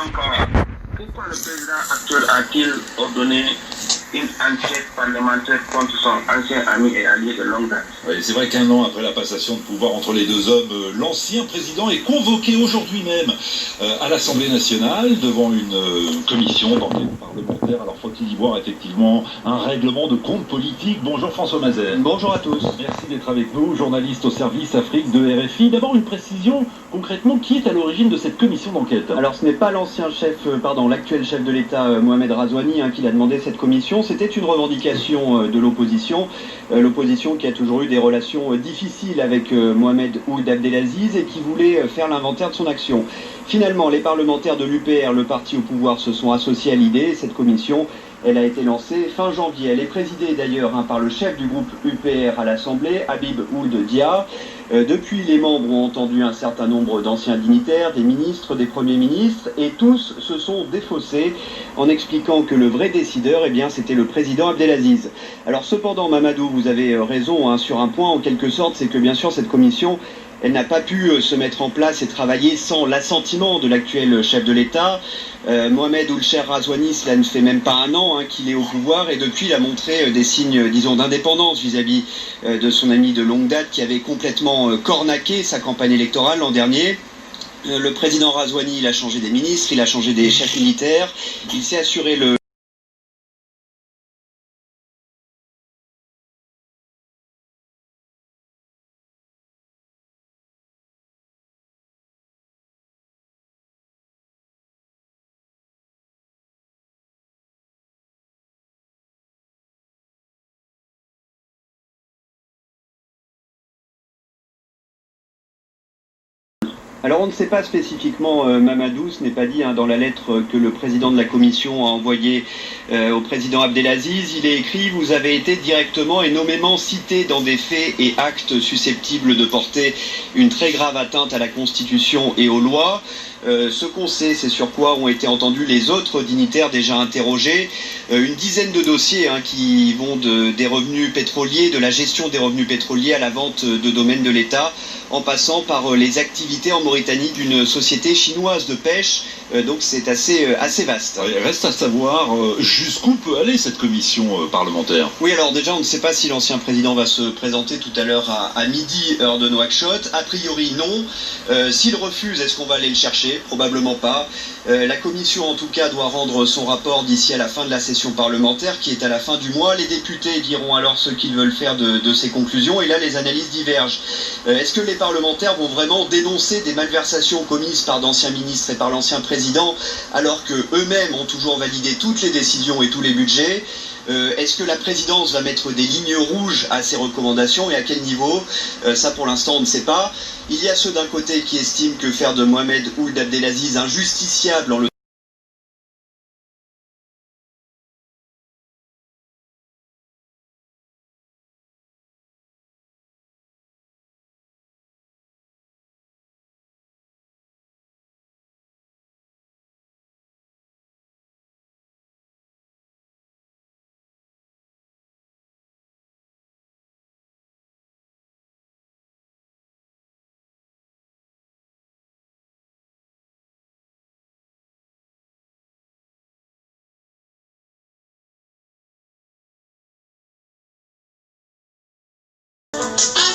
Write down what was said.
encore, pourquoi le président actuel a-t-il ordonné une enquête parlementaire contre son ancien ami et allié de longue date? Oui, c'est vrai qu'un an après la passation de pouvoir entre les deux hommes, l'ancien président est convoqué aujourd'hui même à l'Assemblée nationale devant une commission d'enquête parlementaire. Alors faut-il y voir effectivement un règlement de compte politique? Bonjour François Mazel. Bonjour à tous. Merci d'être avec nous, journaliste au service Afrique de RFI. D'abord une précision, concrètement, qui est à l'origine de cette commission d'enquête? Alors ce n'est pas l'actuel chef de l'État Mohamed Razouani qui l'a demandé cette commission. C'était une revendication de l'opposition. L'opposition qui a toujours eu des relations difficiles avec Mohamed Ould Abdelaziz et qui voulait faire l'inventaire de son action. Finalement, les parlementaires de l'UPR, le parti au pouvoir, se sont associés à l'idée. Cette commission, elle a été lancée fin janvier. Elle est présidée d'ailleurs par le chef du groupe UPR à l'Assemblée, Habib Ould Dia. Depuis, les membres ont entendu un certain nombre d'anciens dignitaires, des ministres, des premiers ministres, et tous se sont défaussés en expliquant que le vrai décideur, c'était le président Abdelaziz. Alors cependant, Mamadou, vous avez raison sur un point, en quelque sorte, c'est que bien sûr cette commission, elle n'a pas pu se mettre en place et travailler sans l'assentiment de l'actuel chef de l'État. Mohamed Ould Razouani, cela ne fait même pas un an qu'il est au pouvoir et depuis il a montré des signes, disons, d'indépendance vis-à-vis de son ami de longue date qui avait complètement cornaqué sa campagne électorale l'an dernier. Le président Razouani, il a changé des ministres, il a changé des chefs militaires, il s'est assuré le... Alors on ne sait pas spécifiquement, Mamadou, ce n'est pas dit dans la lettre que le président de la commission a envoyée au président Abdelaziz. Il est écrit « Vous avez été directement et nommément cité dans des faits et actes susceptibles de porter une très grave atteinte à la Constitution et aux lois ». Ce qu'on sait, c'est sur quoi ont été entendus les autres dignitaires déjà interrogés. Une dizaine de dossiers qui vont des revenus pétroliers, de la gestion des revenus pétroliers à la vente de domaines de l'État, en passant par les activités en Mauritanie d'une société chinoise de pêche. Donc c'est assez vaste. Il reste à savoir jusqu'où peut aller cette commission parlementaire. Oui, alors déjà on ne sait pas si l'ancien président va se présenter tout à l'heure à midi, heure de Nouakchott. A priori non. S'il refuse, est-ce qu'on va aller le chercher? Probablement pas. La commission en tout cas doit rendre son rapport d'ici à la fin de la session parlementaire qui est à la fin du mois. Les députés diront alors ce qu'ils veulent faire de ces conclusions et là les analyses divergent. Est-ce que les parlementaires vont vraiment dénoncer des malversations commises par d'anciens ministres et par l'ancien président alors qu'eux-mêmes ont toujours validé toutes les décisions et tous les budgets? Est-ce que la présidence va mettre des lignes rouges à ces recommandations et à quel niveau? Ça pour l'instant on ne sait pas. Il y a ceux d'un côté qui estiment que faire de Mohamed Ould Abdelaziz un justiciable en le Thank